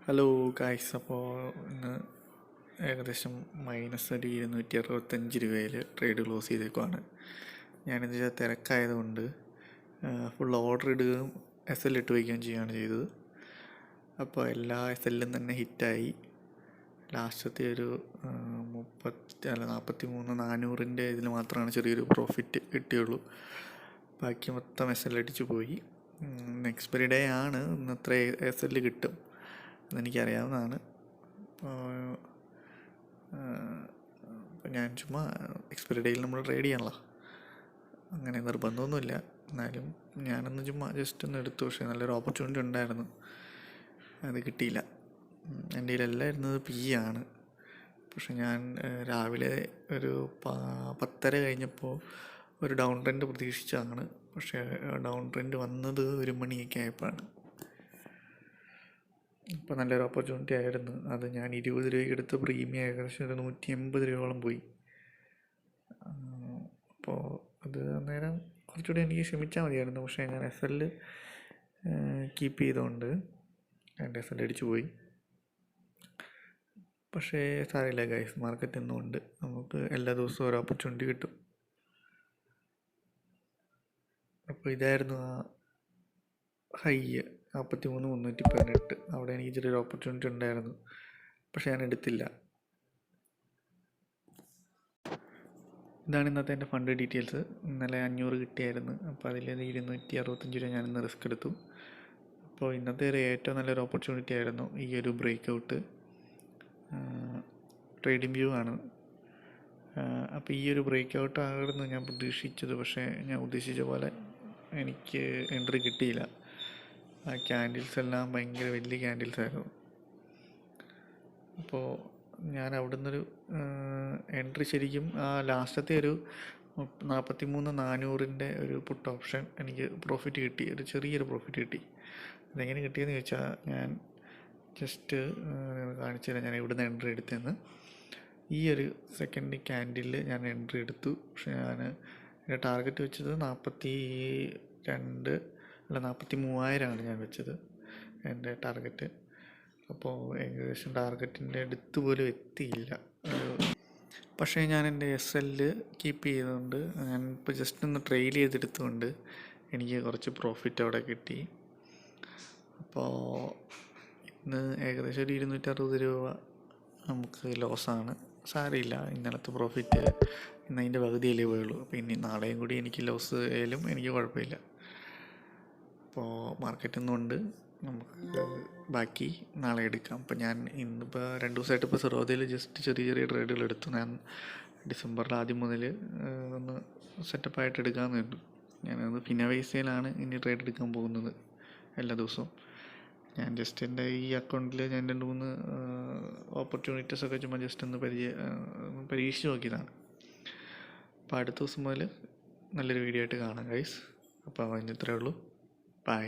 Hello guys, അപ്പോൾ ഇന്ന് ഏകദേശം -265 രൂപയിൽ ട്രേഡ് ക്ലോസ് ചെയ്തേക്കുവാണ്. ഞാനെന്ന് വെച്ചാൽ തിരക്കായതുകൊണ്ട് ഫുൾ ഓർഡർ ഇടുകയും SL ഇട്ട് വയ്ക്കുകയും ചെയ്യുകയാണ് ചെയ്തത്. അപ്പോൾ എല്ലാ SLലും തന്നെ ഹിറ്റായി. ലാസ്റ്റത്തെ ഒരു 43,400 ഇതിൽ മാത്രമാണ് ചെറിയൊരു പ്രോഫിറ്റ് കിട്ടിയുള്ളൂ. ബാക്കി മൊത്തം SL അടിച്ചു പോയി. എക്സ്പയറി ഡേ ആണ്, ഇന്നത്ര SL കിട്ടും അതെനിക്കറിയാവുന്നതാണ്. അപ്പോൾ ഞാൻ ചുമ്മാ എക്സ്പയറി ഡേയിൽ നമ്മൾ ട്രേഡ് ചെയ്യണല്ലോ, അങ്ങനെ നിർബന്ധമൊന്നുമില്ല. എന്നാലും ഞാനൊന്ന് ചുമ്മാ ജസ്റ്റ് ഒന്ന് എടുത്തു. പക്ഷേ നല്ലൊരു ഓപ്പർച്യൂണിറ്റി ഉണ്ടായിരുന്നു, അത് കിട്ടിയില്ല. എൻ്റെ കയ്യിലെല്ലാം ഇരുന്നത് ആണ്. പക്ഷെ ഞാൻ രാവിലെ ഒരു 10:30 കഴിഞ്ഞപ്പോൾ ഒരു ഡൗൺ ട്രെൻഡ് പ്രതീക്ഷിച്ചതാണ്. പക്ഷേ ഡൗൺ ട്രെൻഡ് വന്നത് 1 മണിയൊക്കെ ആയപ്പോഴാണ്. ഇപ്പോൾ നല്ലൊരു ഓപ്പർച്യൂണിറ്റി ആയിരുന്നു. അത് ഞാൻ 20 രൂപയ്ക്ക് എടുത്ത് പ്രീമിയം ഏകദേശം ഒരു 180 രൂപയോളം പോയി. അപ്പോൾ അത് അന്നേരം കുറച്ചുകൂടി എനിക്ക് ക്ഷമിച്ചാൽ മതിയായിരുന്നു. പക്ഷേ ഞാൻ SL കീപ്പ് ചെയ്തുകൊണ്ട് എൻ്റെ SL അടിച്ചു പോയി. പക്ഷേ സാരമില്ല ഗൈസ്, മാർക്കറ്റ് എന്നുമുണ്ട്, നമുക്ക് എല്ലാ ദിവസവും ഒരു ഓപ്പർച്യൂണിറ്റി കിട്ടും. അപ്പോൾ ഇതായിരുന്നു ആ ഹൈ 43,318. അവിടെ എനിക്ക് ചെറിയൊരു ഓപ്പർച്യൂണിറ്റി ഉണ്ടായിരുന്നു, പക്ഷെ ഞാൻ എടുത്തില്ല. ഇതാണ് ഇന്നത്തെ എൻ്റെ ഫണ്ട് ഡീറ്റെയിൽസ്. ഇന്നലെ 500 കിട്ടിയായിരുന്നു. അപ്പോൾ അതിൽ 265 രൂപ ഞാനിന്ന് റിസ്ക് എടുത്തു. അപ്പോൾ ഇന്നത്തെ ഒരു ഏറ്റവും നല്ലൊരു ഓപ്പർച്യൂണിറ്റി ആയിരുന്നു ഈ ഒരു ബ്രേക്ക് ഔട്ട്. ട്രേഡിംഗ് വ്യൂ ആണ്. അപ്പോൾ ഈ ഒരു ബ്രേക്ക് ഔട്ട് ആയിരുന്നു ഞാൻ പ്രതീക്ഷിച്ചത്. പക്ഷേ ഞാൻ ഉദ്ദേശിച്ച പോലെ എനിക്ക് എൻട്രി കിട്ടിയില്ല. ആ ക്യാൻഡിൽസ് എല്ലാം ഭയങ്കര വലിയ ക്യാൻഡിൽസ് ആയിരുന്നു. അപ്പോൾ ഞാൻ അവിടെ നിന്നൊരു എൻട്രി ശരിക്കും ആ ലാസ്റ്റത്തെ ഒരു 43,400 ഒരു പുട്ട് ഓപ്ഷൻ എനിക്ക് പ്രോഫിറ്റ് കിട്ടി, ഒരു ചെറിയൊരു പ്രോഫിറ്റ് കിട്ടി. അതെങ്ങനെ കിട്ടിയെന്ന് ചോദിച്ചാൽ ഞാൻ ജസ്റ്റ് കാണിച്ചു തരാം. ഞാൻ ഇവിടുന്ന് എൻട്രി എടുത്തെന്ന്. ഈ ഒരു സെക്കൻഡ് ക്യാൻഡിലിൽ ഞാൻ എൻട്രി എടുത്തു. പക്ഷെ ഞാൻ എൻ്റെ ടാർഗറ്റ് വെച്ചത് 43,000 ഞാൻ വെച്ചത് എൻ്റെ ടാർഗറ്റ്. അപ്പോൾ ഏകദേശം ടാർഗറ്റിൻ്റെ അടുത്ത് പോലും എത്തിയില്ല. പക്ഷേ ഞാൻ എൻ്റെ SL കീപ്പ് ചെയ്തുകൊണ്ട് ഞാനിപ്പോൾ ജസ്റ്റ് ഒന്ന് ട്രെയിൽ ചെയ്തെടുത്തുകൊണ്ട് എനിക്ക് കുറച്ച് പ്രോഫിറ്റ് അവിടെ കിട്ടി. അപ്പോൾ ഇന്ന് ഏകദേശം ഒരു 260 രൂപ നമുക്ക് ലോസാണ്. സാരമില്ല, ഇന്നലത്തെ പ്രോഫിറ്റ് ഇന്ന് അതിൻ്റെ പകുതിയല്ലേ പോയുള്ളൂ. അപ്പോൾ ഇനി നാളെയും കൂടി എനിക്ക് ലോസ് ആയാലും എനിക്ക് കുഴപ്പമില്ല. അപ്പോൾ മാർക്കറ്റൊന്നുമുണ്ട്, നമുക്ക് ബാക്കി നാളെ എടുക്കാം. അപ്പോൾ ഞാൻ ഇന്നിപ്പോൾ 2 ദിവസമായിട്ട് ഇപ്പോൾ സെറോദയിൽ ജസ്റ്റ് ചെറിയ ചെറിയ ട്രേഡുകൾ എടുത്തു. ഞാൻ ഡിസംബറിൽ ആദ്യം മുതൽ ഒന്ന് സെറ്റപ്പായിട്ട് എടുക്കാമെന്ന് കണ്ടു. ഞാനത് ഫിൻവാസിയയിലാണ് ഇനി ട്രേഡ് എടുക്കാൻ പോകുന്നത് എല്ലാ ദിവസവും. ഞാൻ ജസ്റ്റ് എൻ്റെ ഈ അക്കൗണ്ടിൽ ഞാൻ 2-3 ഓപ്പർച്യൂണിറ്റീസൊക്കെ ചുമ്മാ ജസ്റ്റ് ഒന്ന് പരീക്ഷിച്ച് നോക്കിയതാണ്. അപ്പോൾ അടുത്ത ദിവസം മുതൽ നല്ലൊരു വീഡിയോ ആയിട്ട് കാണാം ഗൈസ്. അപ്പോൾ അതിന് ഇത്രയേ ഉള്ളൂ. ബൈ.